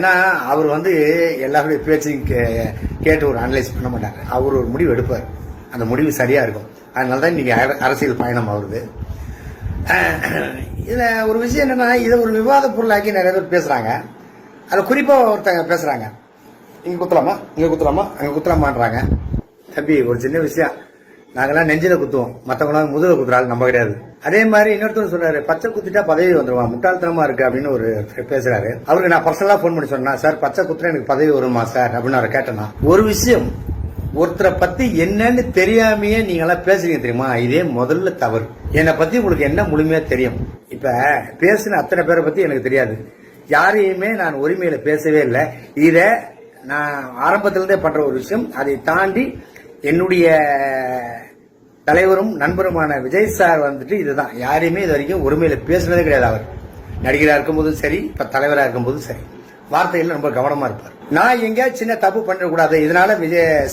ஏன்னா அவர் எல்லாருடைய பேச்சையும் கேட்டு ஒரு அனலைஸ் பண்ண மாட்டாங்க. அவர் ஒரு முடிவு எடுப்பார், அந்த முடிவு சரியா இருக்கும். அதனாலதான் இன்னைக்கு அரசியல் பயணம் ஆகுது. இதுல ஒரு விஷயம் என்னன்னா, இதை ஒரு விவாத பொருளாக்கி நிறைய பேர் பேசுறாங்க. அதுல குறிப்பா ஒருத்தங்க பேசுறாங்க, இங்க குத்தலாமா, இங்க குத்தலாமா, அங்க குத்தலாமான்றாங்க. தம்பி, ஒரு சின்ன விஷயம், நாங்கெல்லாம் நெஞ்சில குத்துவோம், மத்தவங்களாம் முதுகுல குத்துறாள் நம்ம கிடையாது. அதே மாதிரி இன்னொருத்தர் சொல்றாரு, பச்சை குத்திட்டா பதவி வந்துருவான், முட்டாள்தனமா இருக்கு அப்படின்னு ஒரு பேசுறாரு. அவருக்கு நான் பர்சனலா போன் பண்ணி சொன்னா, சார் பச்சை குத்துறா எனக்கு பதவி வருமா சார் அப்படின்னு அவரை கேட்டேன்னா, ஒரு விஷயம், ஒருத்தரை பத்தி என்னன்னு தெரியாமையே நீங்க எல்லாம் பேசுறீங்க தெரியுமா, இதே முதல்ல தவறு. என்னை பத்தி உங்களுக்கு என்ன முழுமையா தெரியும்? இப்ப பேசின அத்தனை பேரை பத்தி எனக்கு தெரியாது. யாரையுமே நான் உரிமையில பேசவே இல்லை. இத நான் ஆரம்பத்திலிருந்தே பண்ற ஒரு விஷயம். அதை தாண்டி என்னுடைய தலைவரும் நண்பருமான விஜய் சார் இதுதான், யாரையுமே இது வரைக்கும் உரிமையில பேசுனதே கிடையாது. அவர் நடிகரா இருக்கும் போதும் சரி, இப்ப தலைவரா இருக்கும் போதும் சரி, வார்த்தைகள் ரொம்ப கவனமா இருப்பார். நான் எங்கேயாச்சும் சின்ன தப்பு பண்ணிடக்கூடாது, இதனால விஜய்